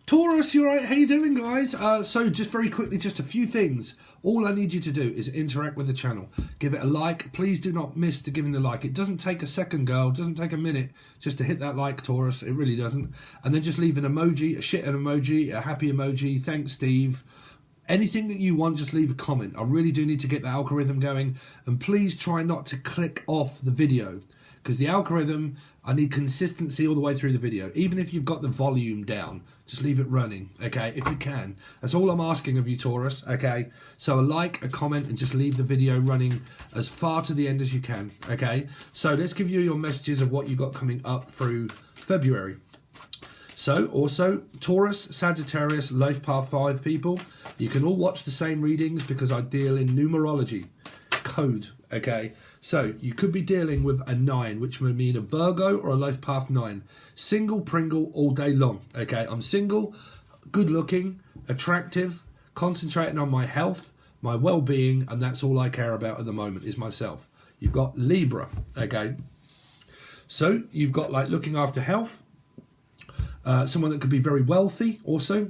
Taurus, you alright? How you doing, guys? So just very quickly, just a few things. All I need you to do is interact with the channel. Give it a like. Please do not miss to giving the like. It doesn't take a second, girl. It doesn't take a minute just to hit that like, Taurus. It really doesn't. And then just leave an emoji, a shit emoji, a happy emoji. Thanks, Steve. Anything that you want, just leave a comment. I really do need to get the algorithm going. And please try not to click off the video. Because the algorithm, I need consistency all the way through the video. Even if you've got the volume down, just leave it running, okay, if you can. That's all I'm asking of you, Taurus, okay? So a like, a comment, and just leave the video running as far to the end as you can, okay? So let's give you your messages of what you got coming up through February. So, also, Taurus, Sagittarius, Life Path 5 people, you can all watch the same readings because I deal in numerology, code, okay? So, you could be dealing with a 9, which would mean a Virgo or a Life Path 9. Single Pringle all day long, okay? I'm single, good looking, attractive, concentrating on my health, my well-being, and that's all I care about at the moment is myself. You've got Libra, okay? So, you've got like looking after health, someone that could be very wealthy also,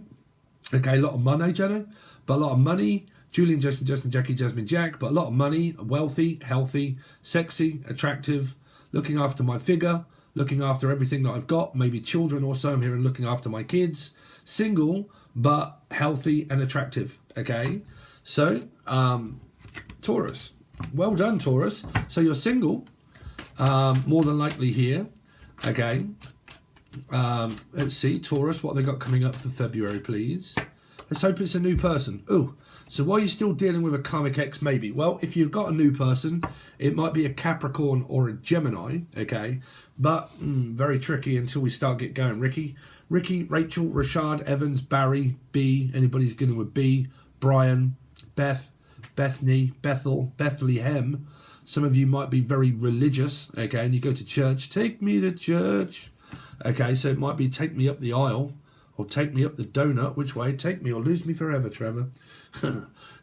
okay? A lot of money, Jenna, but a lot of money. Julian, Justin, Jackie, Jasmine, Jack, but a lot of money, wealthy, healthy, sexy, attractive, looking after my figure, looking after everything that I've got, maybe children also, I'm here and looking after my kids, single, but healthy and attractive, okay? So, Taurus, well done, Taurus. So you're single, more than likely here, okay? Let's see, Taurus, what have they got coming up for February, please? Let's hope it's a new person. Ooh. So why are you still dealing with a karmic ex? Maybe. Well, if you've got a new person, it might be a Capricorn or a Gemini, okay? But very tricky until we start get going. Ricky, Rachel, Rashad, Evans, Barry, B. Anybody's going with B. Brian, Beth, Bethany, Bethel, Bethlehem. Some of you might be very religious, okay? And you go to church. Take me to church. Okay, so it might be take me up the aisle. Or take me up the donut. Which way? Take me or lose me forever, Trevor.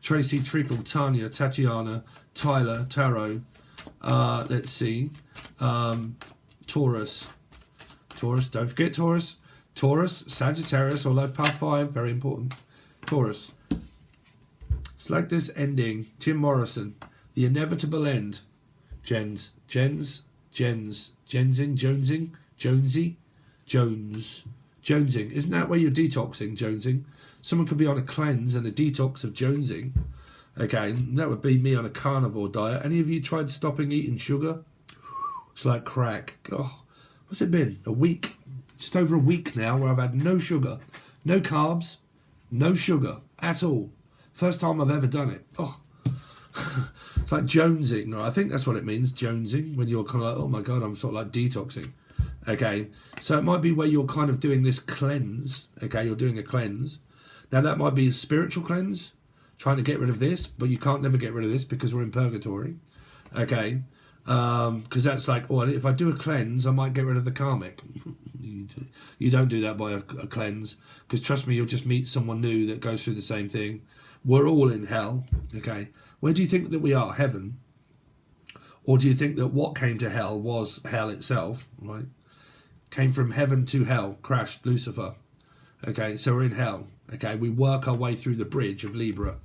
Tracy, Treacle, Tanya, Tatiana, Tyler, Tarot. Let's see. Taurus. Taurus, don't forget Taurus. Taurus, Sagittarius or Life Path 5. Very important. Taurus. It's like this ending. Jim Morrison. The inevitable end. Jensing, Jonesy, Jonesing. Isn't that where you're detoxing, jonesing? Someone could be on a cleanse and a detox of jonesing. Okay, that would be me on a carnivore diet. Any of you tried stopping eating sugar? It's like crack. Oh, what's it been? A week? Just over a week now where I've had no sugar, no carbs, no sugar at all. First time I've ever done it. Oh, it's like jonesing. I think that's what it means, jonesing, when you're kind of like, oh my God, I'm sort of like detoxing. Okay, so it might be where you're kind of doing this cleanse. Okay, you're doing a cleanse. Now that might be a spiritual cleanse, trying to get rid of this, but you can't never get rid of this because we're in purgatory. Okay, because that's like, oh, if I do a cleanse, I might get rid of the karmic. You don't do that by a cleanse, because trust me, you'll just meet someone new that goes through the same thing. We're all in hell. Okay, where do you think that we are? Heaven? Or do you think that what came to hell was hell itself, right? Came from heaven to hell, crashed Lucifer. Okay, so we're in hell. Okay, we work our way through the bridge of Libra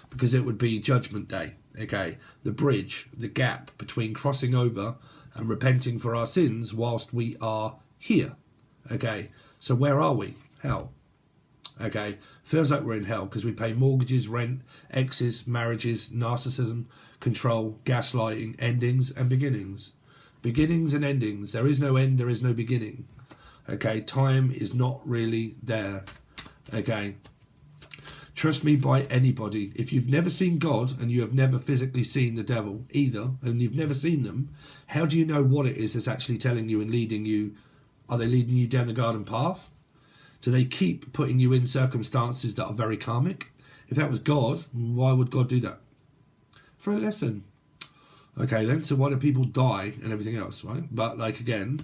because it would be Judgment Day. Okay, the bridge, the gap between crossing over and repenting for our sins whilst we are here. Okay, so where are we? Hell. Okay, feels like we're in hell because we pay mortgages, rent, exes, marriages, narcissism, control, gaslighting, endings and beginnings. Beginnings and endings. There is no end, there is no beginning. Okay, time is not really there. Okay, trust me by anybody. If you've never seen God and you have never physically seen the devil either, and you've never seen them, how do you know what it is that's actually telling you and leading you? Are they leading you down the garden path? Do they keep putting you in circumstances that are very karmic? If that was God, why would God do that? For a lesson. Okay then, so why do people die and everything else, right? But like again,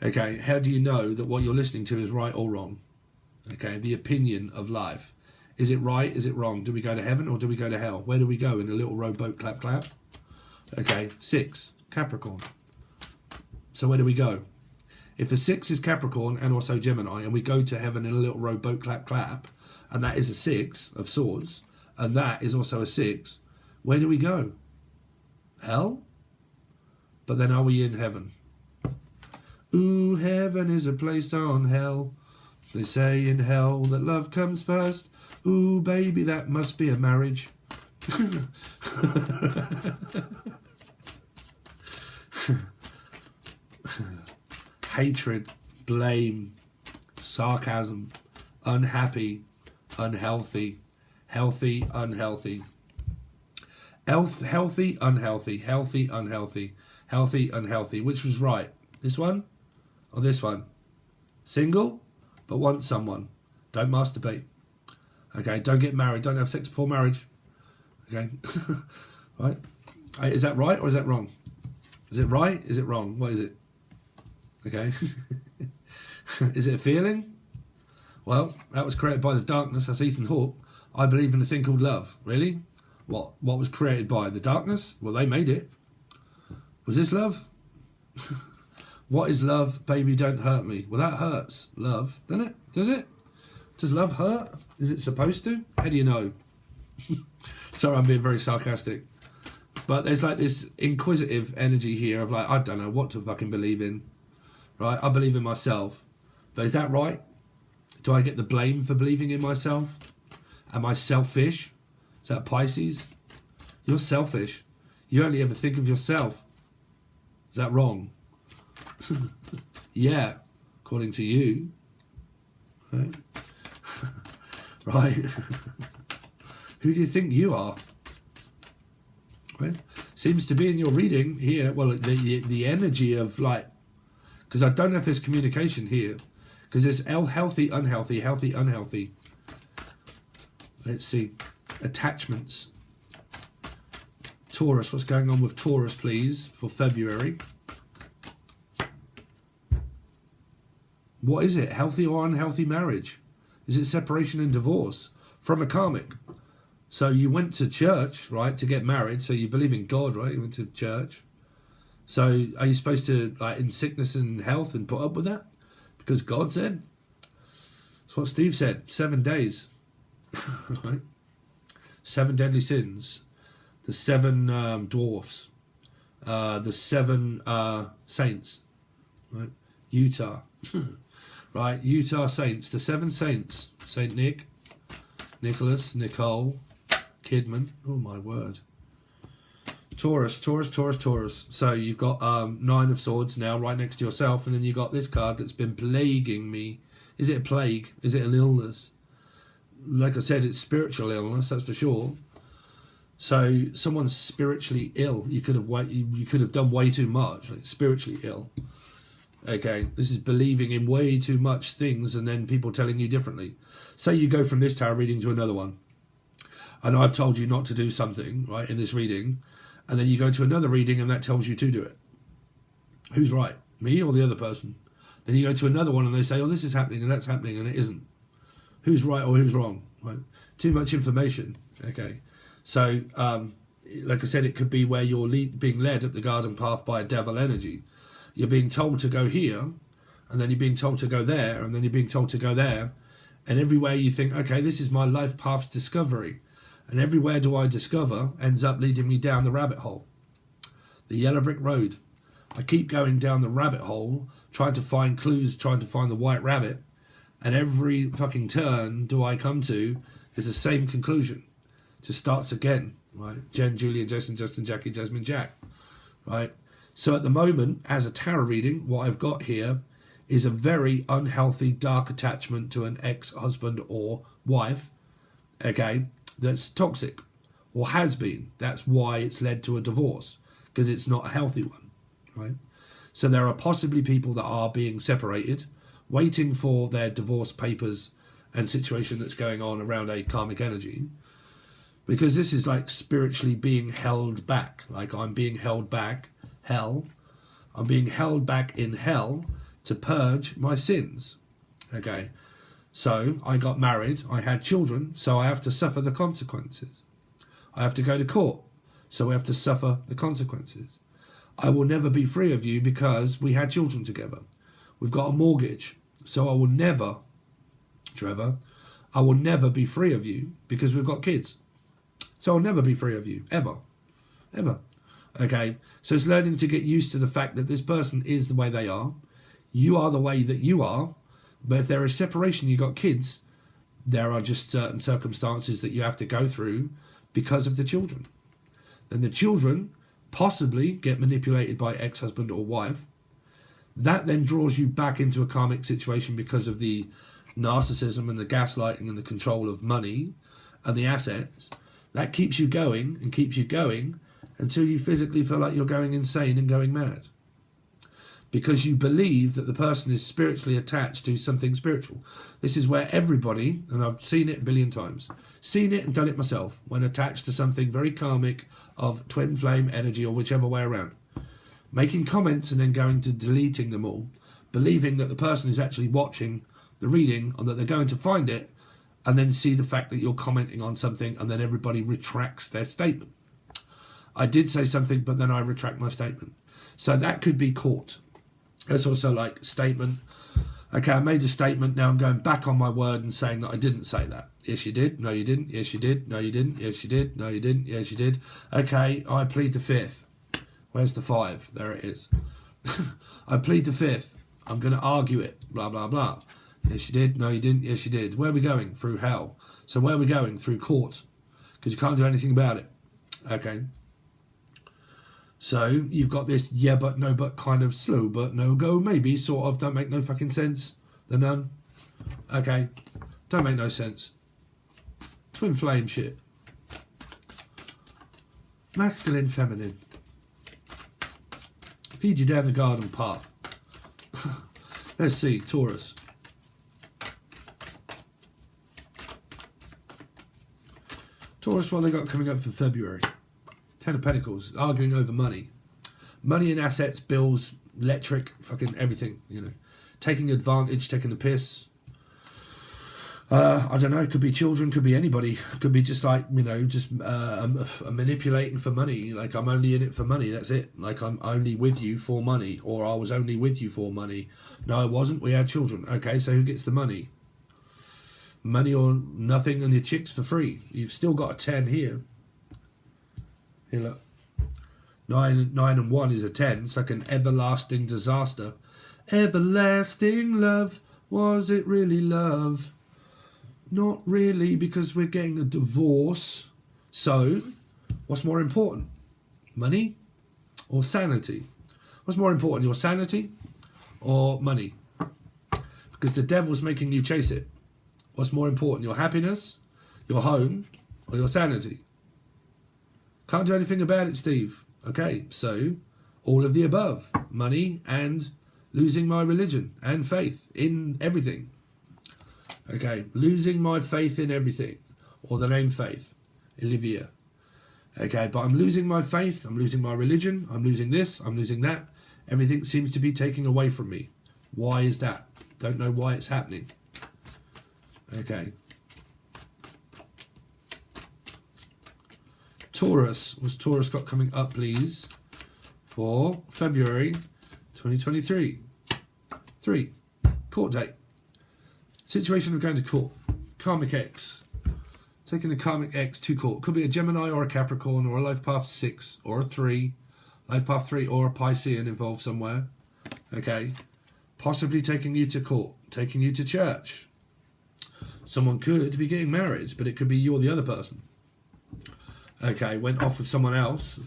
okay, how do you know that what you're listening to is right or wrong? Okay, the opinion of life. Is it right? Is it wrong? Do we go to heaven or do we go to hell? Where do we go in a little rowboat clap clap? Okay, 6, Capricorn. So where do we go? If a 6 is Capricorn and also Gemini, and we go to heaven in a little rowboat clap clap, and that is a 6 of swords, and that is also a 6, where do we go? Hell? But then are we in heaven? Ooh, heaven is a place on hell. They say in hell that love comes first. Ooh, baby, that must be a marriage. Hatred, blame, sarcasm, unhappy, unhealthy, healthy, unhealthy. Healthy, unhealthy, healthy, unhealthy, healthy, unhealthy. Which was right? This one or this one? Single, but want someone. Don't masturbate. Okay, don't get married. Don't have sex before marriage. Okay, right? Is that right or is that wrong? Is it right? Is it wrong? What is it? Okay. Is it a feeling? Well, that was created by the darkness. That's Ethan Hawke. I believe in a thing called love. Really? What was created by the darkness? Well, they made it. Was this love? What is love? Baby, don't hurt me. Well, that hurts. Love, doesn't it? Does it? Does love hurt? Is it supposed to? How do you know? Sorry, I'm being very sarcastic. But there's like this inquisitive energy here of like, I don't know what to fucking believe in. Right? I believe in myself. But is that right? Do I get the blame for believing in myself? Am I selfish? Is that Pisces? You're selfish. You only ever think of yourself. Is that wrong? Yeah, according to you. Right? Right? Who do you think you are? Right? Seems to be in your reading here, well, the energy of like, because I don't know if there's communication here, because there's healthy, unhealthy, healthy, unhealthy. Let's see. Attachments. Taurus, what's going on with Taurus, please, for February? What is it? Healthy or unhealthy marriage? Is it separation and divorce from a karmic? So you went to church, right, to get married. So you believe in God, right? You went to church. So are you supposed to, like, in sickness and health and put up with that? Because God said? That's what Steve said. 7 days. Right? 7 deadly sins. The 7 dwarfs. The 7 saints. Right? Utah. Right? Utah saints. The 7 saints. Saint Nick, Nicholas, Nicole, Kidman. Oh my word. Taurus, Taurus, Taurus, Taurus. So you've got 9 of swords now right next to yourself, and then you've got this card that's been plaguing me. Is it a plague? Is it an illness? Like I said, it's spiritual illness, that's for sure. So someone's spiritually ill. You could have done way too much, like spiritually ill. Okay, this is believing in way too much things and then people telling you differently. Say you go from this tarot reading to another one, and I've told you not to do something, right, in this reading, and then you go to another reading and that tells you to do it. Who's right? Me or the other person? Then you go to another one and they say, oh, this is happening and that's happening, and it isn't. Who's right or who's wrong? Right? Too much information. Okay. So, like I said, it could be where you're being led up the garden path by a devil energy. You're being told to go here, and then you're being told to go there, and then you're being told to go there. And everywhere you think, okay, this is my life path's discovery. And everywhere do I discover ends up leading me down the rabbit hole. The yellow brick road. I keep going down the rabbit hole, trying to find clues, trying to find the white rabbit. And every fucking turn do I come to is the same conclusion. It just starts again, right? Jen, Julia, Jason, Justin, Jackie, Jasmine, Jack, right? So at the moment, as a tarot reading, what I've got here is a very unhealthy, dark attachment to an ex-husband or wife, okay, that's toxic, or has been. That's why it's led to a divorce, because it's not a healthy one, right? So there are possibly people that are being separated, waiting for their divorce papers and situation that's going on around a karmic energy, because this is like spiritually being held back. Like I'm being held back, hell. I'm being held back in hell to purge my sins. Okay, so I got married, I had children, so I have to suffer the consequences. I have to go to court, so I have to suffer the consequences. I will never be free of you because we had children together. We've got a mortgage. So I will never, Trevor, I will never be free of you because we've got kids. So I'll never be free of you, ever. Ever. Okay? So it's learning to get used to the fact that this person is the way they are. You are the way that you are. But if there is separation, you've got kids, there are just certain circumstances that you have to go through because of the children. Then the children possibly get manipulated by ex-husband or wife. That then draws you back into a karmic situation because of the narcissism and the gaslighting and the control of money and the assets. That keeps you going and keeps you going until you physically feel like you're going insane and going mad. Because you believe that the person is spiritually attached to something spiritual. This is where everybody, and I've seen it a billion times, seen it and done it myself, when attached to something very karmic of twin flame energy or whichever way around. Making comments and then going to deleting them all, believing that the person is actually watching the reading and that they're going to find it, and then see the fact that you're commenting on something and then everybody retracts their statement. I did say something, but then I retract my statement. So that could be caught. It's also like statement. Okay, I made a statement. Now I'm going back on my word and saying that I didn't say that. Yes, you did. No, you didn't. Yes, you did. No, you didn't. Yes, you did. No, you didn't. Yes, you did. Okay, I plead the fifth. Where's the 5? There it is. I plead the fifth. I'm going to argue it. Blah, blah, blah. Yes, you did. No, you didn't. Yes, you did. Where are we going? Through hell. So where are we going? Through court. Because you can't do anything about it. Okay. So you've got this yeah but no but kind of slow but no go maybe sort of don't make no fucking sense. The nun. Okay. Don't make no sense. Twin flame shit. Masculine, feminine. Lead you down the garden path. Let's see, Taurus. Taurus, what they got coming up for February? 10 of Pentacles, arguing over money. Money and assets, bills, electric, fucking everything, you know. Taking advantage, taking the piss. I don't know, it could be children, could be anybody. Could be just like, you know, just manipulating for money. Like, I'm only in it for money, that's it. Like, I'm only with you for money. Or I was only with you for money. No, I wasn't, we had children. Okay, so who gets the money? Money or nothing and your chicks for free. You've still got a 10 here. Here, look. 9 and 1 is a 10. It's like an everlasting disaster. Everlasting love. Was it really love? Not really, because we're getting a divorce. So, what's more important? Money or sanity? What's more important, your sanity or money? Because the devil's making you chase it. What's more important, your happiness, your home, or your sanity? Can't do anything about it, Steve. Okay, so all of the above. Money and losing my religion and faith in everything. Okay, losing my faith in everything. Or the name faith. Olivia. Okay, but I'm losing my faith, I'm losing my religion, I'm losing this, I'm losing that. Everything seems to be taken away from me. Why is that? Don't know why it's happening. Okay. Taurus. What's Taurus got coming up, please? For February 2023. 3. Court date. Situation of going to court. Karmic X. Taking the Karmic X to court. Could be a Gemini or a Capricorn or a Life Path 6 or a 3. Life Path 3 or a Piscean involved somewhere. Okay. Possibly taking you to court. Taking you to church. Someone could be getting married, but it could be you or the other person. Okay, went off with someone else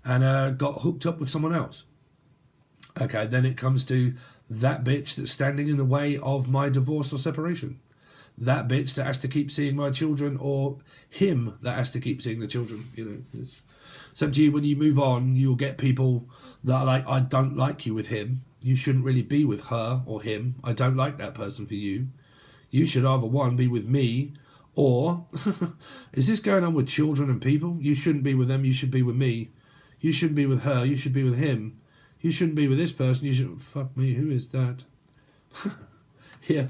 and got hooked up with someone else. Okay, then it comes to that bitch that's standing in the way of my divorce or separation. That bitch that has to keep seeing my children, or him that has to keep seeing the children. You know, it's up to you. When you move on, you'll get people that are like, I don't like you with him. You shouldn't really be with her or him. I don't like that person for you. You should either, one, be with me, or is this going on with children and people? You shouldn't be with them, you should be with me. You shouldn't be with her, you should be with him. You shouldn't be with this person, you should... Fuck me, who is that? Yeah.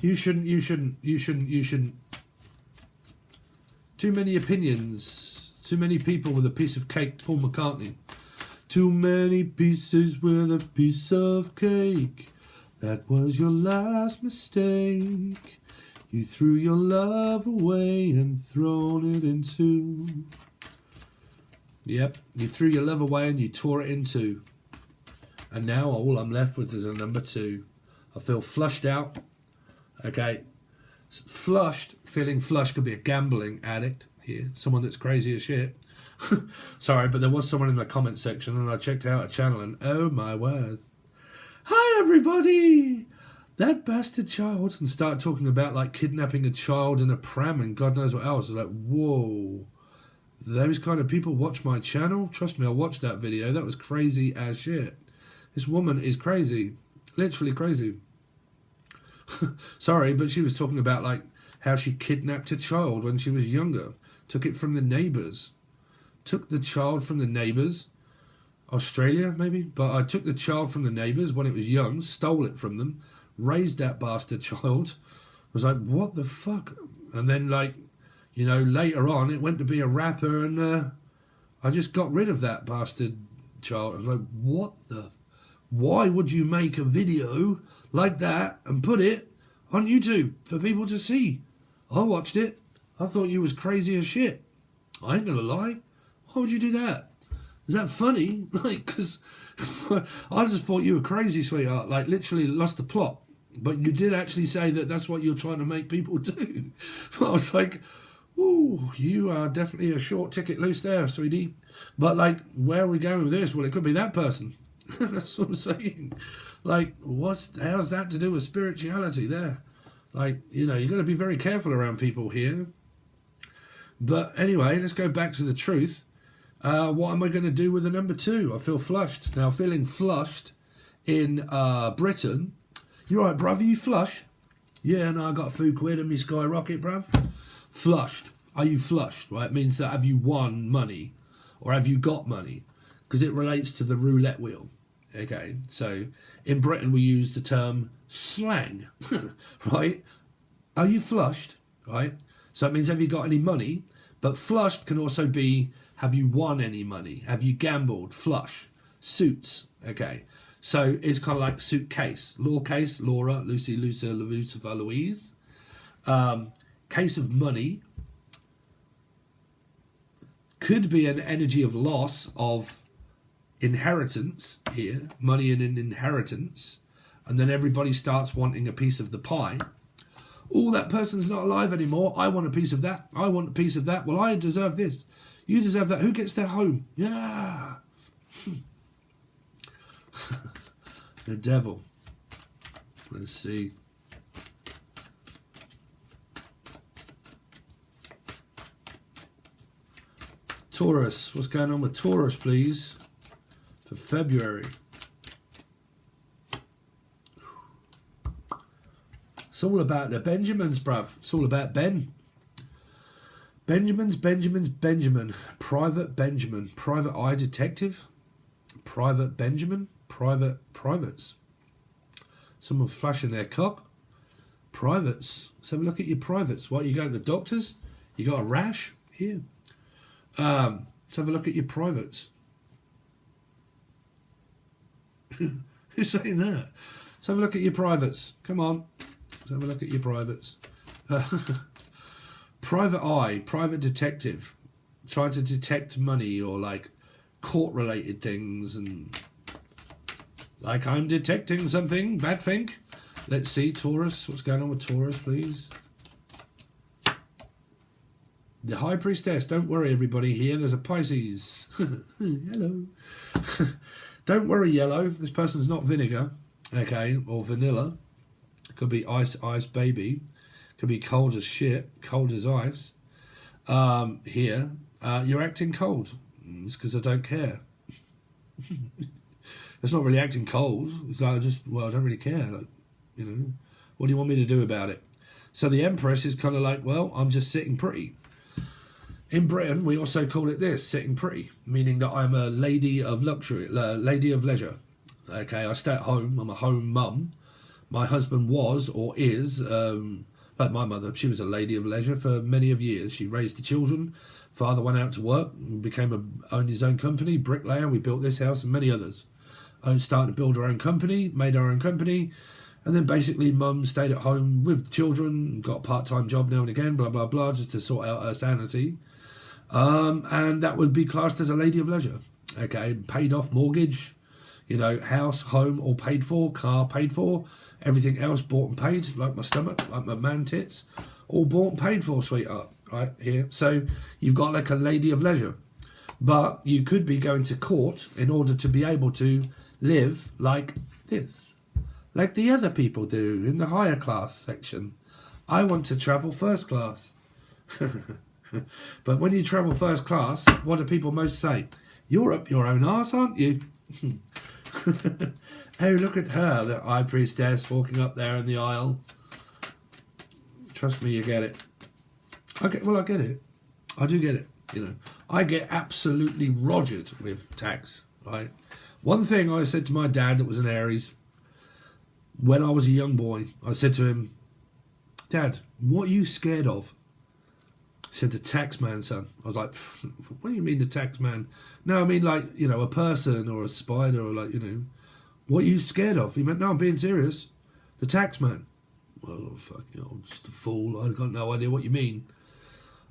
You shouldn't. Too many opinions. Too many people with a piece of cake, Paul McCartney. Too many pieces with a piece of cake. That was your last mistake. You threw your love away and thrown it in two. Yep, you threw your love away and you tore it in two. And now all I'm left with is a number 2. I feel flushed out. Okay. Flushed, feeling flushed could be a gambling addict here. Someone that's crazy as shit. Sorry, but there was someone in the comment section and I checked out a channel and oh my word. Hi everybody! That bastard child. And start talking about like kidnapping a child in a pram and God knows what else. Like, whoa. Those kind of people watch my channel? Trust me, I watched that video. That was crazy as shit. This woman is crazy. Literally crazy. Sorry, but she was talking about like how she kidnapped a child when she was younger. Took it from the neighbours. Took the child from the neighbours. Australia, maybe? But I took the child from the neighbours when it was young. Stole it from them. Raised that bastard child. Was like, what the fuck? And then like, you know, later on, it went to be a rapper, and I just got rid of that bastard child. I was like, what the? Why would you make a video like that and put it on YouTube for people to see? I watched it. I thought you was crazy as shit. I ain't gonna lie. Why would you do that? Is that funny? Like, because I just thought you were crazy, sweetheart. Like, literally lost the plot. But you did actually say that that's what you're trying to make people do. I was like, ooh, you are definitely a short ticket loose there, sweetie. But, like, where are we going with this? Well, it could be that person. That's what I'm saying. Like, how's that to do with spirituality there? Like, you know, you've got to be very careful around people here. But anyway, let's go back to the truth. What am I going to do with the number 2? I feel flushed. Now, feeling flushed in Britain. You all right, bruv? Are you flush? Yeah, no, I got a few quid in me skyrocket, bruv. Flushed. Are you flushed? Right? It means that have you won money or have you got money? Because it relates to the roulette wheel. Okay, so in Britain we use the term slang, right? Are you flushed? Right? So it means have you got any money? But flushed can also be have you won any money? Have you gambled? Flush. Suits. Okay. So it's kind of like suitcase. Law case, Laura, Lucy, Lucifer, Louise. Case of money. Could be an energy of loss of inheritance here. Money in an inheritance. And then everybody starts wanting a piece of the pie. Oh, that person's not alive anymore. I want a piece of that. I want a piece of that. Well, I deserve this. You deserve that. Who gets their home? Yeah. The devil. Let's see. Taurus. What's going on with Taurus, please? For February. It's all about the Benjamins, bruv. It's all about Ben. Benjamin. Private Benjamin. Private eye detective. Private Benjamin. Privates. Someone flashing their cock. Privates. Let's have a look at your privates. What, you going to the doctors? You got a rash? Here. Let's have a look at your privates. Who's saying that? Let's have a look at your privates. Come on. Let's have a look at your privates. Private eye, private detective. Trying to detect money or like court-related things and... Like I'm detecting something, bad thing. Let's see, Taurus. What's going on with Taurus, please? The High Priestess. Don't worry, everybody. Here, there's a Pisces. Hello. Don't worry, Yellow. This person's not vinegar, okay, or vanilla. Could be ice baby. Could be cold as shit, cold as ice. Here, you're acting cold. It's because I don't care. It's not really acting cold. It's like I don't really care. Like, you know, what do you want me to do about it? So the Empress is kind of like, well, I'm just sitting pretty. In Britain, we also call it this, sitting pretty, meaning that I'm a lady of luxury, lady of leisure. Okay, I stay at home. I'm a home mum. My husband was or is Like my mother, she was a lady of leisure for many of years. She raised the children. Father went out to work, owned his own company, bricklayer. We built this house and many others. I started to build our own company, made our own company, and then basically mum stayed at home with the children, got a part-time job now and again, blah, blah, blah, just to sort out her sanity. And that would be classed as a lady of leisure. Okay, paid off mortgage, you know, house, home, all paid for, car paid for, everything else bought and paid, like my stomach, like my man tits, all bought and paid for, sweetheart, right here. So you've got like a lady of leisure. But you could be going to court in order to be able to live like this, like the other people do in the higher class section. I want to travel first class. But when you travel first class, what do people most say? You're up your own arse, aren't you? Oh, look at her, the high priestess walking up there in the aisle. Trust me, you get it. I get it. I do get it. You know, I get absolutely rogered with tax, right? One thing I said to my dad that was an Aries, when I was a young boy, I said to him, Dad, what are you scared of? He said, the tax man, son. I was like, what do you mean the tax man? No, I mean like, you know, a person or a spider or like, you know, what are you scared of? He went, no, I'm being serious. The tax man. Well, fuck, you know, I'm just a fool. I've got no idea what you mean.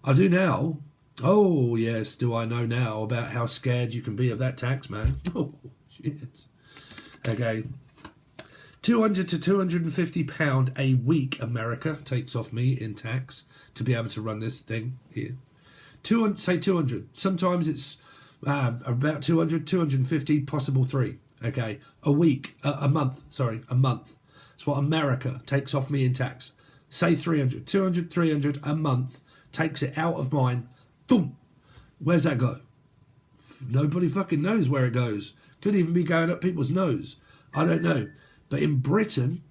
I do now. Oh, yes, do I know now about how scared you can be of that tax man? Oh, shit. Okay. £200 to £250 a week America takes off me in tax to be able to run this thing here. 200, say 200. Sometimes it's about 200, 250, possible 3. Okay, a week, a month. Sorry, a month. That's what America takes off me in tax. Say 300, 200, 300 a month takes it out of mine. Boom. Where's that go? Nobody fucking knows where it goes. Could even be going up people's nose. I don't know. But in Britain,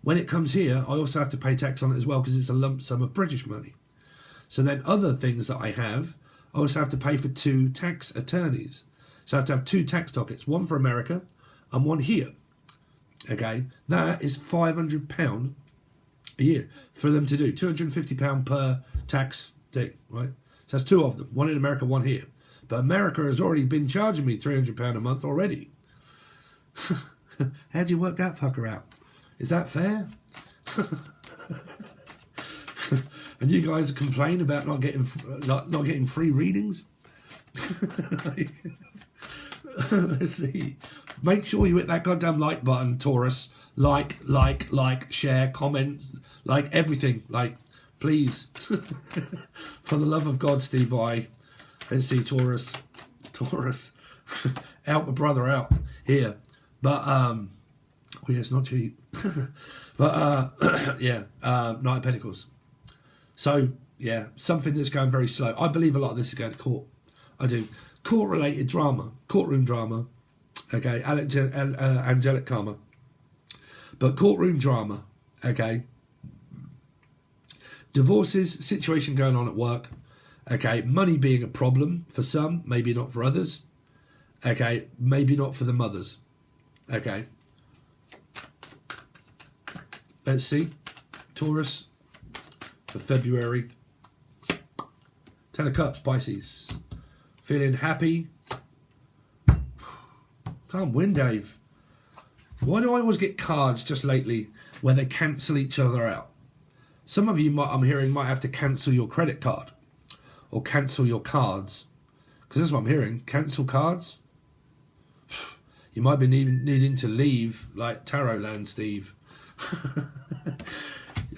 when it comes here, I also have to pay tax on it as well because it's a lump sum of British money. So then other things that I also have to pay for 2 tax attorneys. So I have to have 2 tax dockets, one for America and one here. Okay, that is £500 a year for them to do. £250 per tax thing, right? So that's 2 of them, one in America, one here. But America has already been charging me £300 a month already. How'd you work that fucker out? Is that fair? And you guys complain about not getting free readings? Let's see. Make sure you hit that goddamn like button, Taurus. Like, share, comment, like everything. Like, please. For the love of God, Steve I. Let's see, Taurus. Help my brother out here. But, oh yeah, it's not cheap. But, yeah, Knight of Pentacles. So, yeah, something that's going very slow. I believe a lot of this is going to court. I do. Court-related drama, courtroom drama, okay, angelic karma. But courtroom drama, okay. Divorces, situation going on at work, okay. Money being a problem for some, maybe not for others, okay. Maybe not for the mothers, okay. Let's see. Taurus for February. 10 of Cups, Pisces. Feeling happy. Can't win, Dave. Why do I always get cards just lately where they cancel each other out? Some of you, I'm hearing, might have to cancel your credit card or cancel your cards. Because that's what I'm hearing. Cancel cards. You might be needing to leave like Tarot Land, Steve.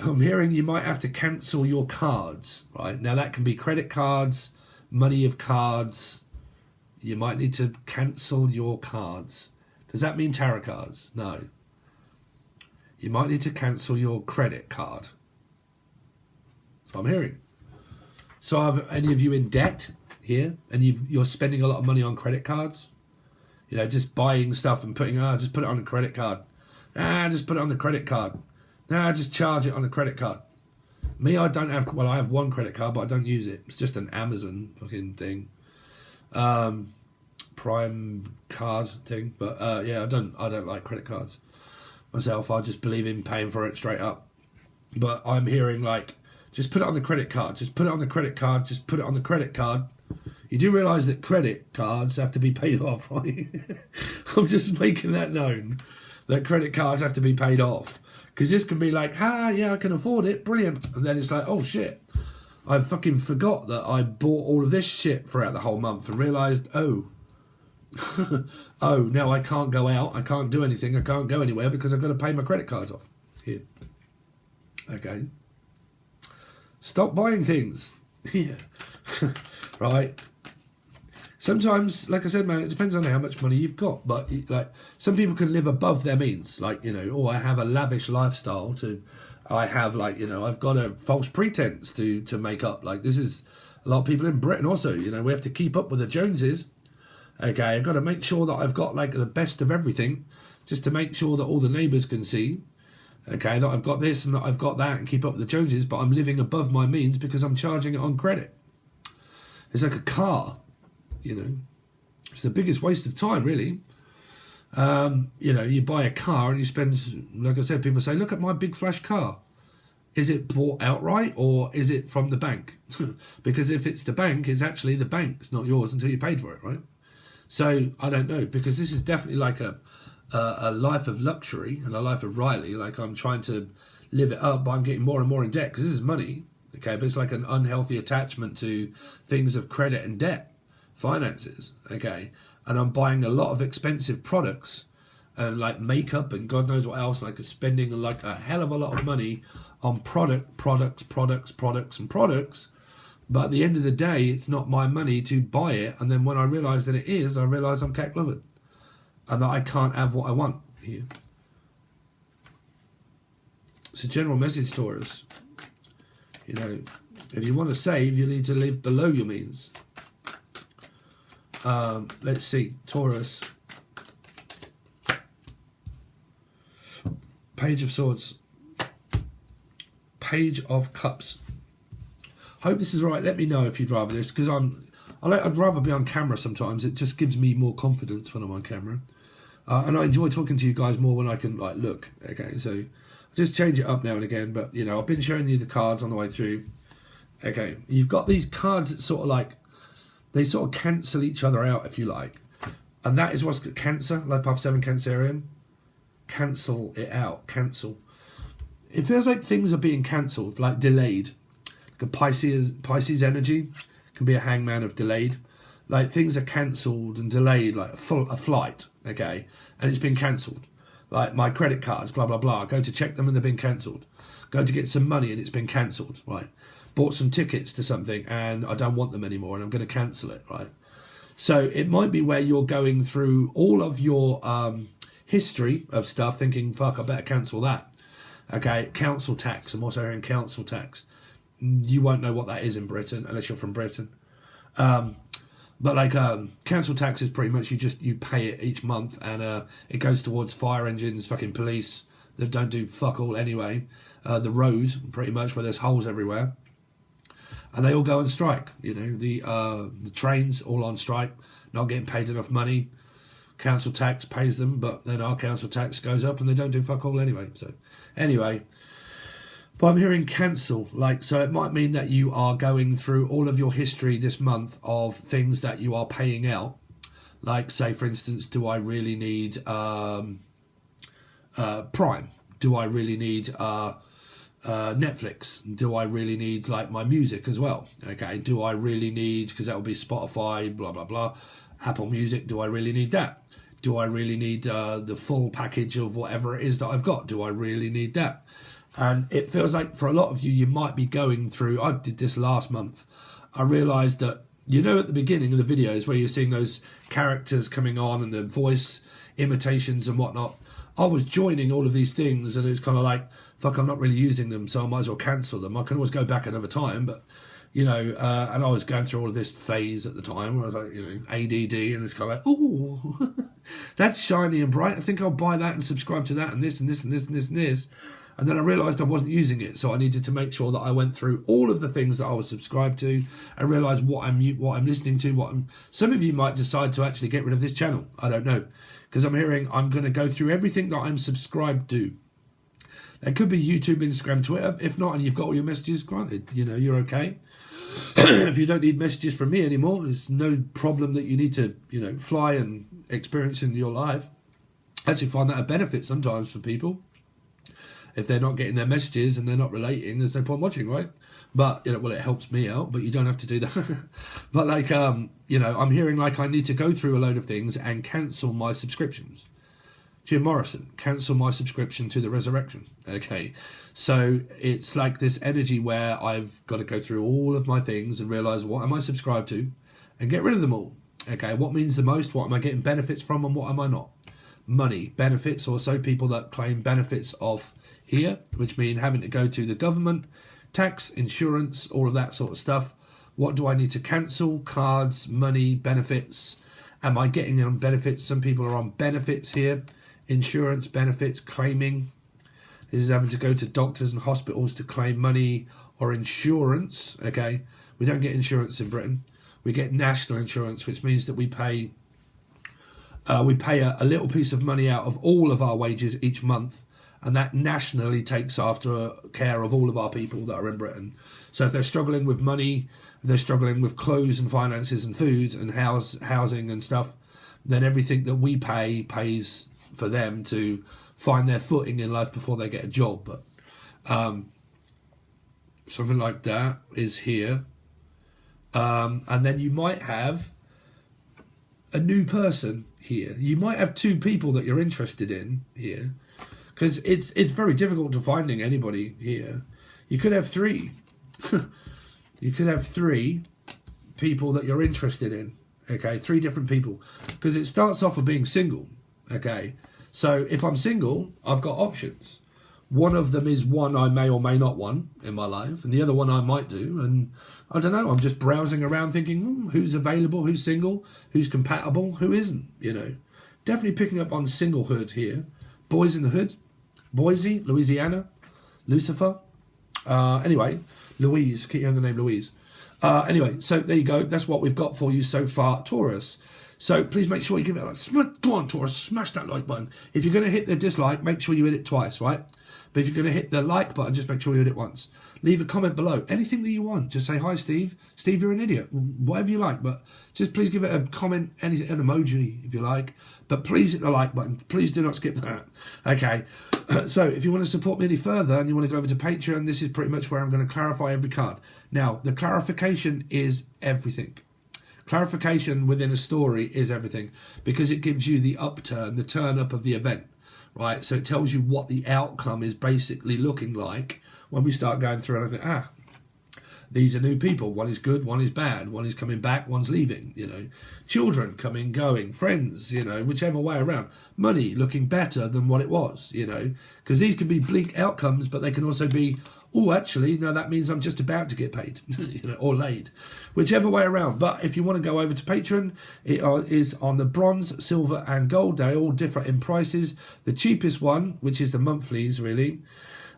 I'm hearing you might have to cancel your cards. Right now, that can be credit cards, money of cards. You might need to cancel your cards. Does that mean tarot cards? No. You might need to cancel your credit card. That's what I'm hearing. So are any of you in debt here? And you're spending a lot of money on credit cards? You know, just buying stuff and putting, just put it on a credit card. Just put it on the credit card. Just charge it on a credit card. Me, I don't have, well, I have one credit card, but I don't use it. It's just an Amazon fucking thing. Prime card thing. But yeah, I don't like credit cards myself. I just believe in paying for it straight up. But I'm hearing like, just put it on the credit card, just put it on the credit card, just put it on the credit card. You do realise that credit cards have to be paid off, right? I'm just making that known, that credit cards have to be paid off. Because this can be like, yeah, I can afford it, brilliant. And then it's like, oh shit, I fucking forgot that I bought all of this shit throughout the whole month and realised, oh, now I can't go out, I can't do anything, I can't go anywhere because I've got to pay my credit cards off. Here. Okay. Stop buying things. Yeah. Right. Sometimes, like I said, man, it depends on how much money you've got. But like, some people can live above their means. Like, you know, I have a lavish lifestyle I have like, you know, I've got a false pretense to make up. Like, this is a lot of people in Britain also, you know, we have to keep up with the Joneses. Okay, I've got to make sure that I've got like the best of everything, just to make sure that all the neighbours can see. Okay, that I've got this and that I've got that and keep up with the Joneses, but I'm living above my means because I'm charging it on credit. It's like a car, you know. It's the biggest waste of time, really. You know, you buy a car and you spend, like I said, people say, look at my big flash car. Is it bought outright or is it from the bank? Because if it's the bank, it's actually the bank's, not yours until you paid for it, right? So I don't know, because this is definitely like a life of luxury and a life of Riley. Like, I'm trying to live it up, but I'm getting more and more in debt because this is money. Okay, but it's like an unhealthy attachment to things of credit and debt, finances. Okay, and I'm buying a lot of expensive products and like makeup and God knows what else. Like, spending like a hell of a lot of money on products. But at the end of the day, it's not my money to buy it. And then when I realise that it is, I realise I'm cack-livered and that I can't have what I want here. It's a general message, Taurus. You know, if you want to save, you need to live below your means. Let's see, Taurus. Page of Swords. Page of Cups. Hope this is right. Let me know if you'd rather this, because I'd rather be on camera sometimes. It just gives me more confidence when I'm on camera. And I enjoy talking to you guys more when I can like look. Okay, so just change it up now and again. But you know, I've been showing you the cards on the way through. Okay, you've got these cards that sort of like, they sort of cancel each other out, if you like. And that is what's Cancer, Life Path 7 Cancerian. Cancel it out, cancel. It feels like things are being cancelled, like delayed. Like a Pisces energy can be a hangman of delayed. Like, things are cancelled and delayed, like a flight, okay? And it's been cancelled. Like, my credit cards, blah, blah, blah. I go to check them and they've been cancelled. Go to get some money and it's been cancelled, right? Bought some tickets to something and I don't want them anymore and I'm going to cancel it, right? So it might be where you're going through all of your history of stuff thinking, fuck, I better cancel that. Okay, council tax. I'm also hearing council tax. You won't know what that is in Britain unless you're from Britain. But like council tax is pretty much you pay it each month and it goes towards fire engines, fucking police that don't do fuck all anyway. The roads, pretty much, where there's holes everywhere. And they all go on strike, you know, the trains all on strike, not getting paid enough money. Council tax pays them, but then our council tax goes up and they don't do fuck all anyway. So anyway, but I'm hearing cancel, like, so it might mean that you are going through all of your history this month of things that you are paying out. Like, say, for instance, do I really need Prime? Do I really need Netflix? Do I really need like my music as well? Okay, do I really need, because that would be Spotify, blah blah blah, Apple Music, do I really need that? Do I really need the full package of whatever it is that I've got? Do I really need that? And it feels like for a lot of you, you might be going through, I did this last month, I realised that, you know, at the beginning of the videos where you're seeing those characters coming on and the voice imitations and whatnot, I was joining all of these things and it was kind of like, fuck, I'm not really using them, so I might as well cancel them. I can always go back another time, but, you know, and I was going through all of this phase at the time where I was like, you know, ADD, and it's kind of like, ooh, that's shiny and bright. I think I'll buy that and subscribe to that and this and this and this and this and this. And then I realised I wasn't using it, so I needed to make sure that I went through all of the things that I was subscribed to and realised what I'm listening to. Some of you might decide to actually get rid of this channel. I don't know, because I'm hearing I'm going to go through everything that I'm subscribed to. It could be YouTube, Instagram, Twitter. If not, and you've got all your messages, granted, you know, you're okay. If you don't need messages from me anymore, it's no problem that you need to, you know, fly and experience in your life. I actually find that a benefit sometimes for people. If they're not getting their messages and they're not relating, there's no point watching, right? But, you know, well, it helps me out, but you don't have to do that. But, like, you know, I'm hearing like I need to go through a load of things and cancel my subscriptions. Jim Morrison, cancel my subscription to the Resurrection. Okay, so it's like this energy where I've got to go through all of my things and realise what am I subscribed to and get rid of them all. Okay, what means the most? What am I getting benefits from and what am I not? Money, benefits, also people that claim benefits off here, which mean having to go to the government, tax, insurance, all of that sort of stuff. What do I need to cancel? Cards, money, benefits. Am I getting on benefits? Some people are on benefits here. Insurance, benefits, claiming. This is having to go to doctors and hospitals to claim money or insurance. Okay, we don't get insurance in Britain. We get national insurance, which means that we pay a little piece of money out of all of our wages each month, and that nationally takes after care of all of our people that are in Britain. So if they're struggling with money, if they're struggling with clothes and finances and food and housing and stuff, then everything that we pay pays for them to find their footing in life before they get a job. But something like that is here. And then you might have a new person here. You might have two people that you're interested in here, because it's very difficult to finding anybody here. You could have three. You could have three people that you're interested in. Okay, three different people, because it starts off with being single. Okay, so if I'm single, I've got options. One of them is one I may or may not want in my life, and the other one I might do. And I don't know, I'm just browsing around thinking, who's available, who's single, who's compatible, who isn't, you know. Definitely picking up on singlehood here. Boys in the Hood, Boise, Louisiana, Lucifer. Anyway, Louise, keep hearing the name Louise. Anyway, so there you go. That's what we've got for you so far, Taurus. So please make sure you give it a like. Go on, Taurus, smash that like button. If you're going to hit the dislike, make sure you hit it twice, right? But if you're going to hit the like button, just make sure you hit it once. Leave a comment below. Anything that you want. Just say, hi, Steve. Steve, you're an idiot. Whatever you like. But just please give it a comment, an emoji, if you like. But please hit the like button. Please do not skip that. Okay. So if you want to support me any further and you want to go over to Patreon, this is pretty much where I'm going to clarify every card. Now, the clarification is everything. Clarification within a story is everything, because it gives you the upturn, the turn up of the event, right? So it tells you what the outcome is basically looking like when we start going through and I think, these are new people. One is good, one is bad, one is coming back, one's leaving, you know. Children coming, going, friends, you know, whichever way around. Money looking better than what it was, you know, because these can be bleak outcomes, but they can also be, oh, actually, no, that means I'm just about to get paid, you know, or laid, whichever way around. But if you want to go over to Patreon, it is on the bronze, silver, and gold. They all differ in prices. The cheapest one, which is the monthlies, really,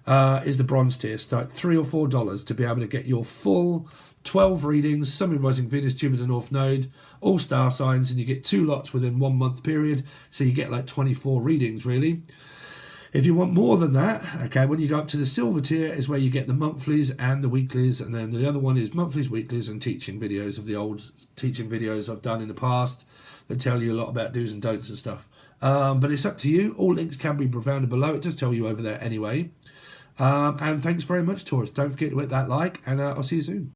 is the bronze tier. Start $3 or $4 to be able to get your full 12 readings, Sun, Moon, Rising, Venus, Jupiter, North Node, all star signs, and you get 2 lots within 1 month period. So you get like 24 readings, really. If you want more than that, okay, when you go up to the silver tier is where you get the monthlies and the weeklies, and then the other one is monthlies, weeklies, and teaching videos of the old teaching videos I've done in the past that tell you a lot about do's and don'ts and stuff. But it's up to you. All links can be provided below. It does tell you over there anyway. And thanks very much, Taurus. Don't forget to hit that like, and I'll see you soon.